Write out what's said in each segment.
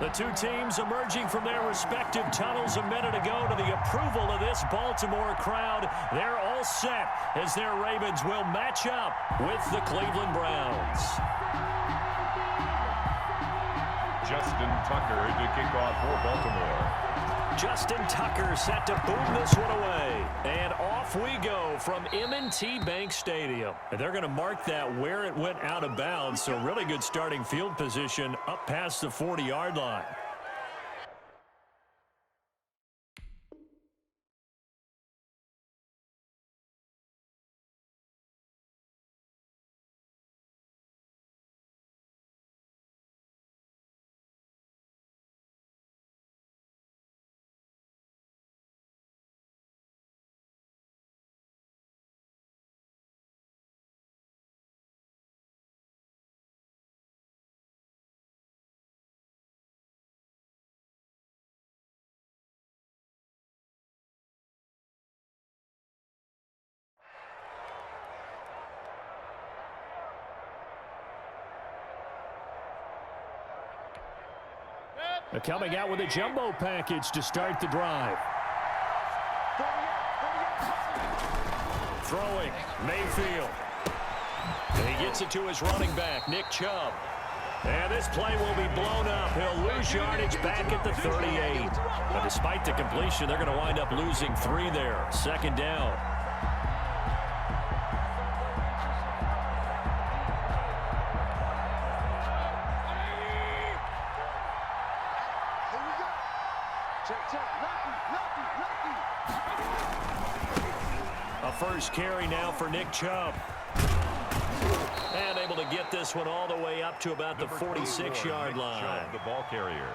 The two teams emerging from their respective tunnels a minute ago to the approval of this Baltimore crowd. They're all set as their Ravens will match up with the Cleveland Browns. Justin Tucker to kick off for Baltimore. Justin Tucker set to boom this one away. And off we go from M&T Bank Stadium. And they're going to mark that where it went out of bounds. So really good starting field position up past the 40-yard line. Coming out with a jumbo package to start the drive. Throwing, Mayfield. And he gets it to his running back, Nick Chubb. And this play will be blown up. He'll lose yardage back at the 38. But despite the completion, they're going to wind up losing 3 there. Second down. First carry now for Nick Chubb. And able to get this one all the way up to about the 46-yard line. The ball carrier.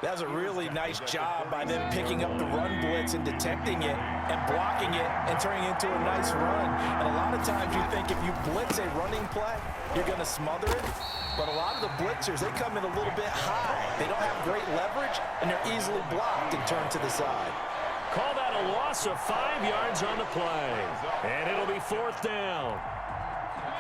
That was a really nice job by them picking up the run blitz and detecting it and blocking it and turning it into a nice run. And a lot of times you think if you blitz a running play, you're going to smother it. But a lot of the blitzers, they come in a little bit high. They don't have great leverage, and they're easily blocked and turned to the side. Call that a loss of 5 yards on the play. And it'll be 4th down.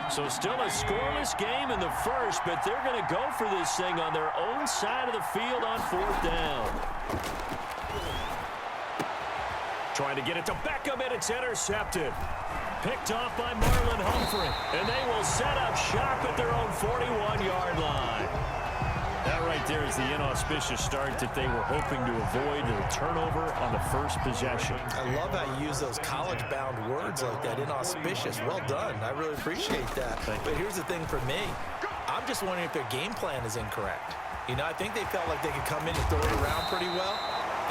So still a scoreless game in the first, but they're going to go for this thing on their own side of the field on 4th down. Trying to get it to Beckham, and it's intercepted. Picked off by Marlon Humphrey. And they will set up shop at their own 41-yard line. That right there is the inauspicious start that they were hoping to avoid, the turnover on the first possession. I love how you use those college-bound words like that, inauspicious. Well done. I really appreciate that. But here's the thing for me. I'm just wondering if their game plan is incorrect. You know, I think they felt like they could come in and throw it around pretty well.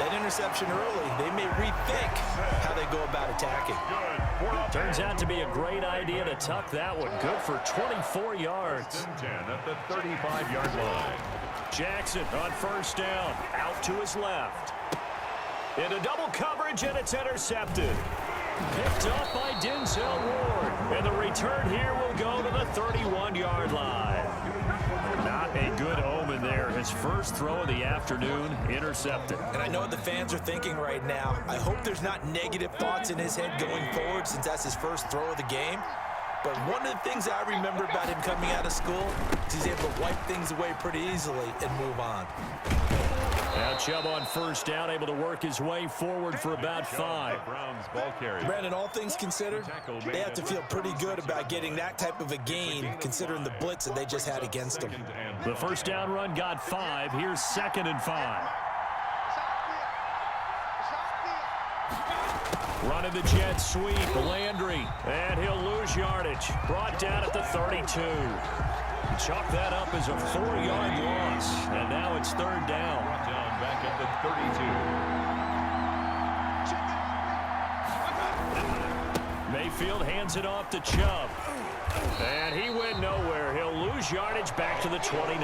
That interception early, they may rethink how they go about attacking. Turns out to be a great idea to tuck that one. Good for 24 yards. 10 at the 35-yard line. Jackson on first down, out to his left. Into double coverage, and it's intercepted. Picked up by Denzel Ward. And the return here will go to the 31-yard line. Not a good omen there. His first throw of the afternoon, intercepted. And I know what the fans are thinking right now. I hope there's not negative thoughts in his head going forward since that's his first throw of the game. But one of the things I remember about him coming out of school is he's able to wipe things away pretty easily and move on. Now Chubb on first down, able to work his way forward for about 5. Browns ball carrier. Brandon, all things considered, they have to feel pretty good about getting that type of a gain considering the blitz that they just had against them. The first down run got 5. Here's 2nd and 5. Running the jet sweep, Landry, and he'll lose yardage. Brought down at the 32. Chalk that up as a 4-yard loss, and now it's 3rd down. Brought down back at the 32. Mayfield hands it off to Chubb. And he went nowhere. He'll lose yardage back to the 29.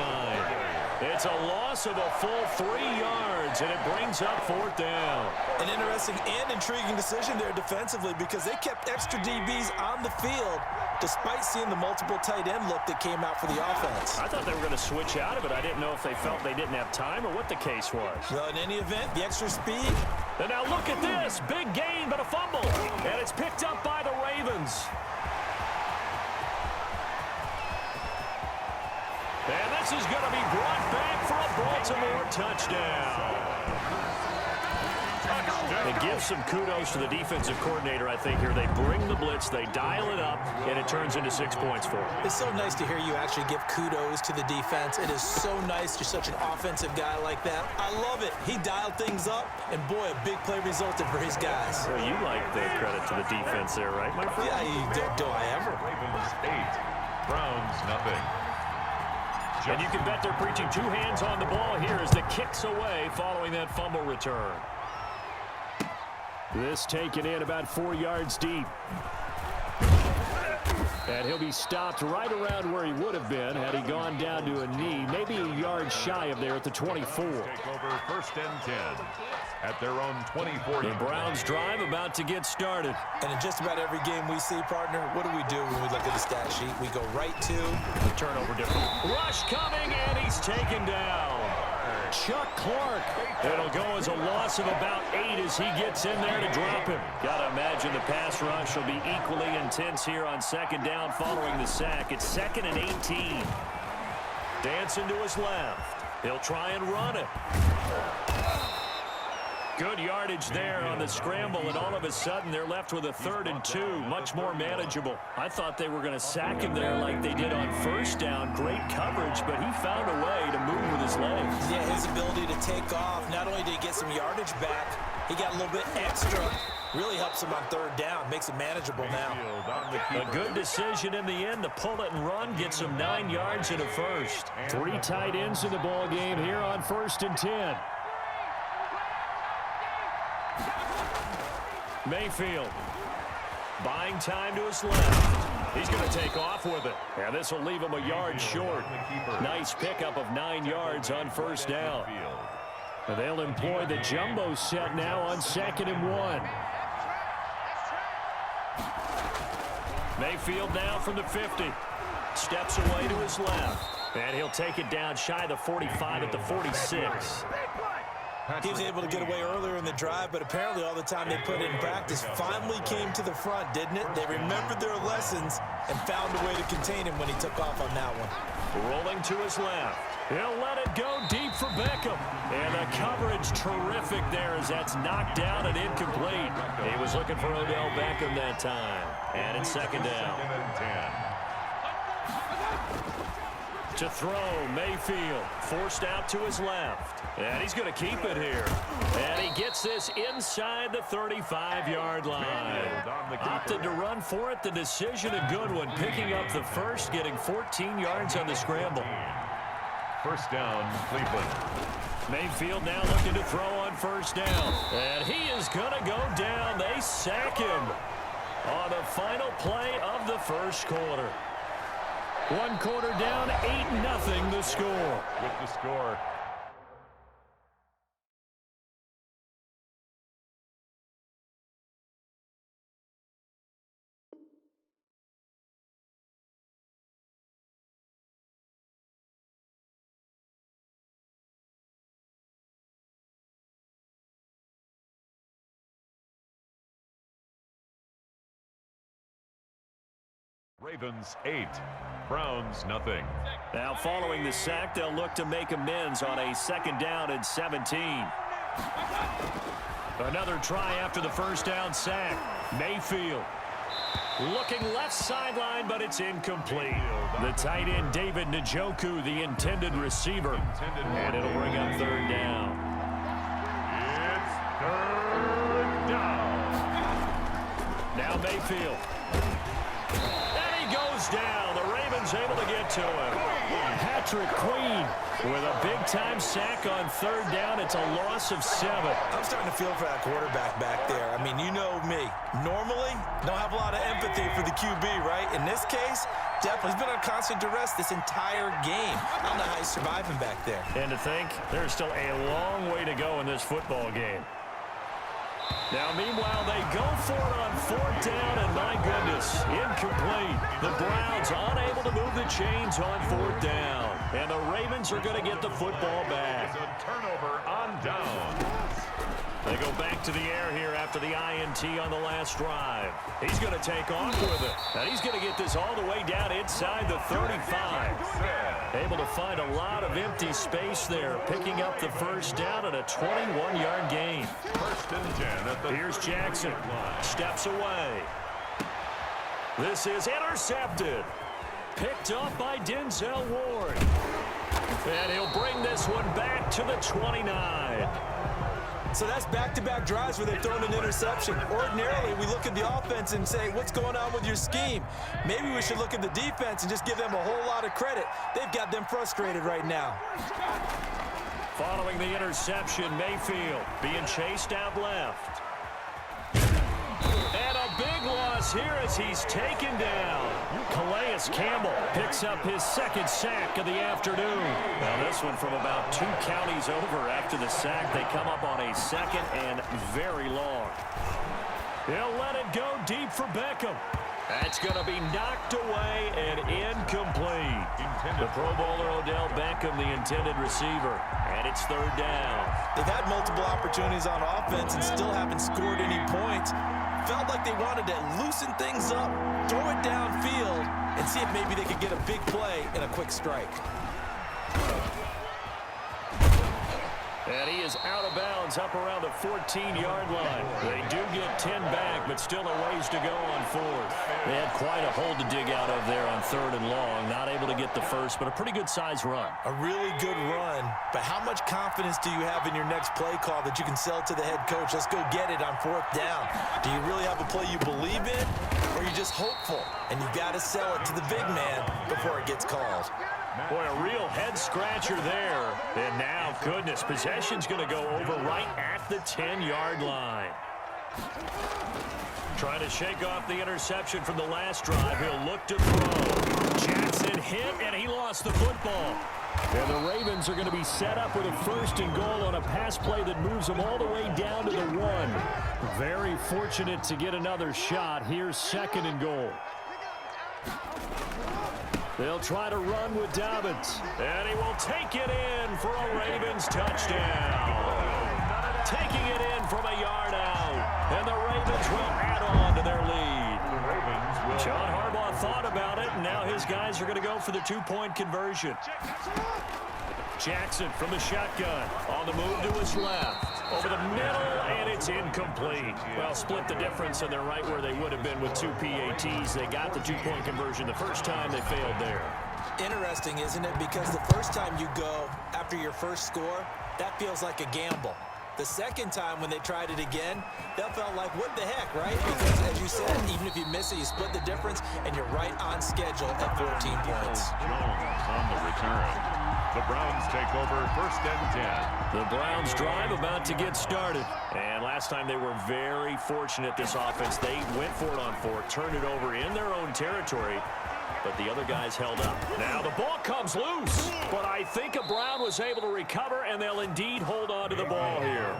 It's a loss of a full 3 yards, and it brings up 4th down. An interesting and intriguing decision there defensively because they kept extra DBs on the field despite seeing the multiple tight end look that came out for the offense. I thought they were going to switch out of it. I didn't know if they felt they didn't have time or what the case was. Well, in any event, the extra speed. And now look at this. Big gain, but a fumble. And it's picked up by the Ravens. And this is going to be brought back for a Baltimore touchdown. It gives some kudos to the defensive coordinator, I think, here. They bring the blitz, they dial it up, and it turns into 6 points for them. It's so nice to hear you actually give kudos to the defense. It is so nice you're such an offensive guy like that. I love it. He dialed things up, and boy, a big play resulted for his guys. Well, you like the credit to the defense there, right, my friend? Yeah, do I ever? Ravens 8, Browns nothing. And you can bet they're preaching two hands on the ball here as the kick's away following that fumble return. This taken in about 4 yards deep. And he'll be stopped right around where he would have been had he gone down to a knee, maybe a yard shy of there at the 24. Take over 1st and 10 at their own 24. The Browns drive about to get started. And in just about every game we see, partner, what do we do when we look at the stat sheet? We go right to the turnover difference. Rush coming, and he's taken down. Chuck Clark. It'll go as a loss of about 8 as he gets in there to drop him. Gotta imagine the pass rush will be equally intense here on 2nd down following the sack. It's 2nd and 18. Dancing to his left. He'll try and run it. Good yardage there on the scramble, and all of a sudden they're left with a 3rd and 2, much more manageable. I thought they were going to sack him there like they did on 1st down. Great coverage, but he found a way to move with his legs. Yeah, his ability to take off. Not only did he get some yardage back, he got a little bit extra. Really helps him on 3rd down, makes it manageable now. A good decision in the end to pull it and run, gets him 9 yards and a first. 3 tight ends in the ball game here on 1st and 10. Mayfield buying time to his left. He's going to take off with it. And this will leave him a yard short. Nice pickup of 9 yards on 1st down. And they'll employ the jumbo set now on 2nd and 1. Mayfield now from the 50. Steps away to his left. And he'll take it down shy of the 45 at the 46. He was able to get away earlier in the drive, but apparently all the time they put in practice finally came to the front, didn't it? They remembered their lessons and found a way to contain him when he took off on that one. Rolling to his left. He'll let it go deep for Beckham. And the coverage terrific there as that's knocked down and incomplete. He was looking for Odell Beckham that time. And it's 2nd down. To throw, Mayfield forced out to his left. And he's going to keep it here. And he gets this inside the 35-yard line. Opted to run for it. The decision a good one. Picking up the first, getting 14 yards on the scramble. 1st down, Cleveland. Mayfield now looking to throw on 1st down. And he is going to go down. They sack him on the final play of the 1st quarter. 1 quarter down, 8-0 the score. With the score. Ravens 8, Browns nothing. Now following the sack, they'll look to make amends on a 2nd down and 17. Another try after the 1st down sack. Mayfield looking left sideline, but it's incomplete. The tight end, David Njoku, the intended receiver. And it'll bring up 3rd down. It's 3rd down. Now Mayfield. Down. The Ravens able to get to him. Patrick Queen with a big-time sack on 3rd down. It's a loss of 7. I'm starting to feel for that quarterback back there. I mean, you know me. Normally, don't have a lot of empathy for the QB, right? In this case, definitely he's been on constant duress this entire game. I don't know how he's surviving back there. And to think, there's still a long way to go in this football game. Now, meanwhile, they go for it on 4th down, and my goodness, incomplete. The Browns unable to move the chains on 4th down. And the Ravens are going to get the football back. It's a turnover on down. They go back to the air here after the INT on the last drive. He's going to take off with it. And he's going to get this all the way down inside the 35. Able to find a lot of empty space there, picking up the first down and a 21-yard gain. First and 10 at the Here's Jackson. Steps away. This is intercepted. Picked up by Denzel Ward. And he'll bring this one back to the 29. So that's back-to-back drives where they've thrown an interception. Ordinarily, we look at the offense and say, what's going on with your scheme? Maybe we should look at the defense and just give them a whole lot of credit. They've got them frustrated right now. Following the interception, Mayfield being chased out left. And a big loss here as he's taken down. Calais Campbell picks up his second sack of the afternoon. Now this one from about 2 counties over after the sack. They come up on a second and very long. He'll let it go deep for Beckham. That's going to be knocked away and incomplete. The Pro Bowler Odell Beckham, the intended receiver. And it's third down. They've had multiple opportunities on offense and still haven't scored any points. Felt like they wanted to loosen things up, throw it downfield, and see if maybe they could get a big play and a quick strike. And he is out of bounds up around the 14-yard line. They do get 10 back, but still a ways to go on fourth. They had quite a hole to dig out of there on third and long. Not able to get the first, but a pretty good-sized run. A really good run, but how much confidence do you have in your next play call that you can sell to the head coach? Let's go get it on fourth down. Do you really have a play you believe in, or are you just hopeful? And you got to sell it to the big man before it gets called. Boy, a real head-scratcher there. And now, goodness, possession's going to go over right at the 10-yard line. Trying to shake off the interception from the last drive. He'll look to throw. Jackson hit, and he lost the football. And the Ravens are going to be set up with a first and goal on a pass play that moves them all the way down to the 1. Very fortunate to get another shot. Here's second and goal. They'll try to run with Dobbins. And he will take it in for a Ravens touchdown. Taking it in from a yard out. And the Ravens will add on to their lead. John Harbaugh thought about it, and now his guys are going to go for the 2-point conversion. Jackson from the shotgun. On the move to his left. Over the middle, and it's incomplete. Well, split the difference, and they're right where they would have been with 2 PATs. They got the 2-point conversion the first time. They failed there. Interesting, isn't it? Because the first time you go after your first score, that feels like a gamble. The second time when they tried it again, that felt like, what the heck, right? Because, as you said, even if you miss it, you split the difference, and you're right on schedule at 14 points. Jones on the return. The Browns take over first and 10. The Browns drive about to get started. And last time they were very fortunate, this offense. They went for it on 4, turned it over in their own territory, but the other guys held up. Now the ball comes loose, but I think a Brown was able to recover, and they'll indeed hold on to the ball here.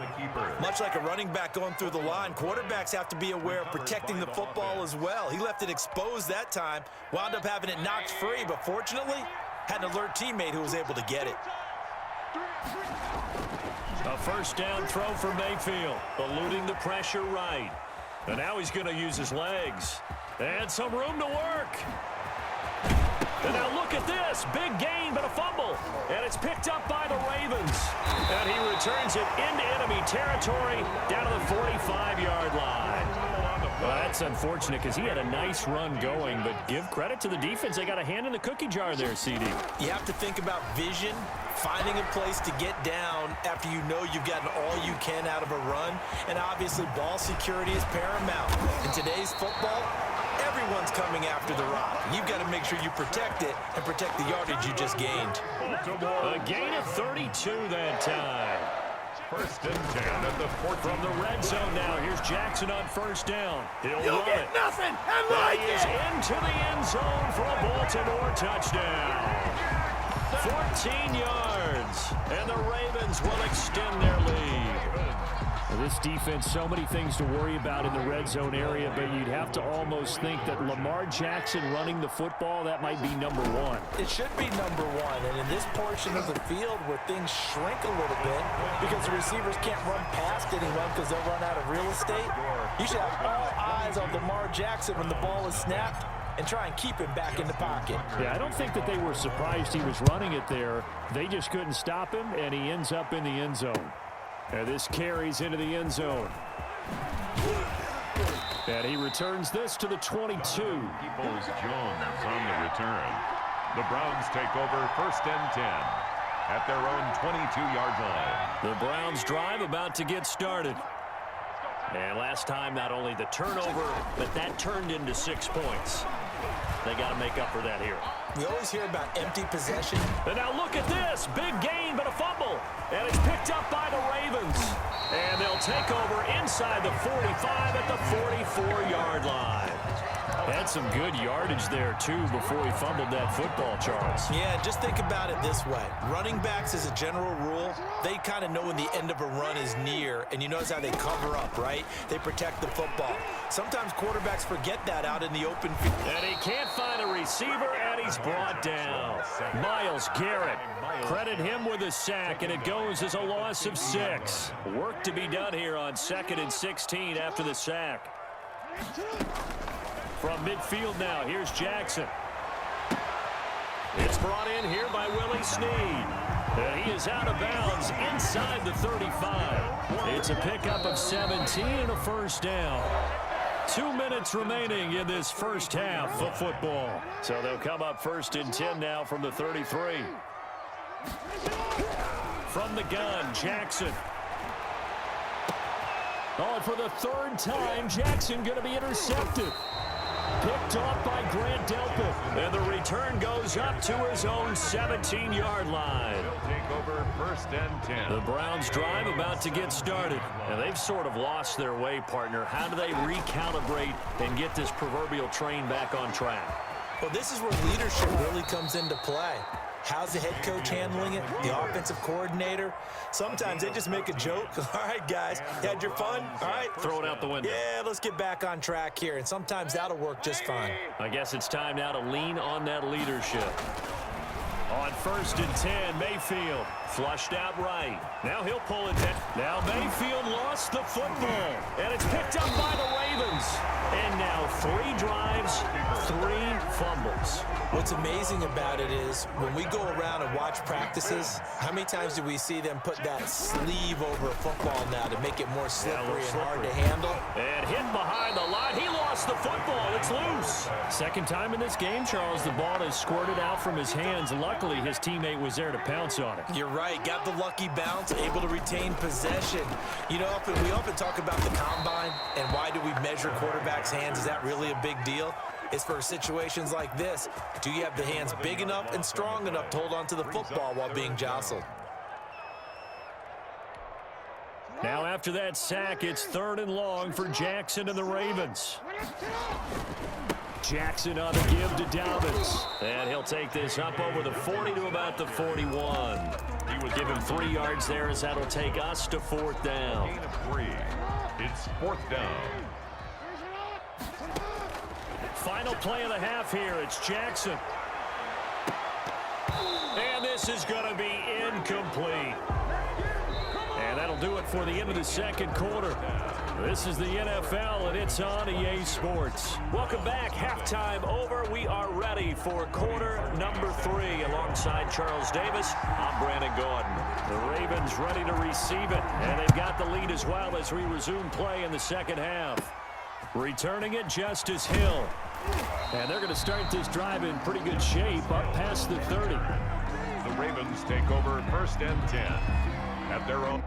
Much like a running back going through the line, quarterbacks have to be aware of protecting the football as well. He left it exposed that time, wound up having it knocked free, but fortunately, had an alert teammate who was able to get it. A first down throw for Mayfield, eluding the pressure right. And now he's going to use his legs. And some room to work. And now look at this. Big gain, but a fumble. And it's picked up by the Ravens. And he returns it into enemy territory down to the 45-yard line. Well, that's unfortunate because he had a nice run going, but give credit to the defense. They got a hand in the cookie jar there, CD. You have to think about vision, finding a place to get down after you know you've gotten all you can out of a run, and obviously ball security is paramount. In today's football, everyone's coming after the rock. You've got to make sure you protect it and protect the yardage you just gained. A gain of 32 that time. First and 10 at the 14. From the red zone now, here's Jackson on first down. He'll You'll run get it. nothing. I like He is it. into the end zone for a Baltimore touchdown. 14 yards, and the Ravens will extend their lead. Well, this defense, so many things to worry about in the red zone area, but you'd have to almost think that Lamar Jackson running the football, that might be number 1. It should be number 1, and in this portion of the field where things shrink a little bit because the receivers can't run past anyone because they'll run out of real estate, you should have all eyes on Lamar Jackson when the ball is snapped and try and keep him back in the pocket. Yeah, I don't think that they were surprised he was running it there. They just couldn't stop him, and he ends up in the end zone. And this carries into the end zone. And he returns this to the 22. Peoples Jones on the return. The Browns take over 1st and 10 at their own 22-yard line. The Browns drive about to get started. And last time, not only the turnover, but that turned into 6 points. They got to make up for that here. We always hear about empty possession. And now look at this. Big gain, but a fumble. And it's picked up by the Ravens. And they'll take over inside the 45 at the 44-yard line. Had some good yardage there, too, before he fumbled that football, Charles. Yeah, just think about it this way. Running backs, as a general rule, they kind of know when the end of a run is near, and you notice how they cover up, right? They protect the football. Sometimes quarterbacks forget that out in the open field. And he can't find a receiver, and he's brought down. Myles Garrett. Credit him with a sack, and it goes as a loss of 6. Work to be done here on 2nd and 16 after the sack. From midfield now, here's Jackson. It's brought in here by Willie Snead. And he is out of bounds inside the 35. It's a pickup of 17 and a first down. 2 minutes remaining in this first half of football. So they'll come up 1st and 10 now from the 33. From the gun, Jackson. Oh, and for the 3rd time, Jackson going to be intercepted. Picked off by Grant Delpit. And the return goes up to his own 17-yard line. They'll take over 1st and 10. The Browns drive about to get started. And they've sort of lost their way, partner. How do they recalibrate and get this proverbial train back on track? Well, this is where leadership really comes into play. How's the head coach handling it? The offensive coordinator? Sometimes they just make a joke. All right, guys, you had your fun? All right. Throw it out the window. Yeah, let's get back on track here. And sometimes that'll work just fine. I guess it's time now to lean on that leadership. On 1st and 10, Mayfield flushed out right. Now he'll pull it down. Now Mayfield lost the football. And it's picked up by the Ravens. And now 3 drives, 3 fumbles. What's amazing about it is when we go around and watch practices, how many times do we see them put that sleeve over a football now to make it more slippery and hard to handle? And hit behind the line. He lost the football. It's loose. 2nd time in this game, Charles, the ball is squirted out from his hands. Luckily, his teammate was there to pounce on it. You're right. Got the lucky bounce, able to retain possession. You know, we often talk about the combine and why do we measure quarterbacks' hands? Is that really a big deal? It's for situations like this. Do you have the hands big enough and strong enough to hold on to the football while being jostled? Now after that sack, it's 3rd and long for Jackson and the Ravens. Jackson on the give to Dobbins. And he'll take this up over the 40 to about the 41. He would give him 3 yards there as that'll take us to 4th down. Gain of 3. It's 4th down. Final play of the half here. It's Jackson. And this is going to be incomplete. And that'll do it for the end of the 2nd quarter. This is the NFL, and it's on EA Sports. Welcome back. Halftime over. We are ready for quarter number 3. Alongside Charles Davis, I'm Brandon Gordon. The Ravens ready to receive it, and they've got the lead as well as we resume play in the 2nd half. Returning it, Justice Hill. And they're going to start this drive in pretty good shape up past the 30. The Ravens take over 1st and 10 at their own.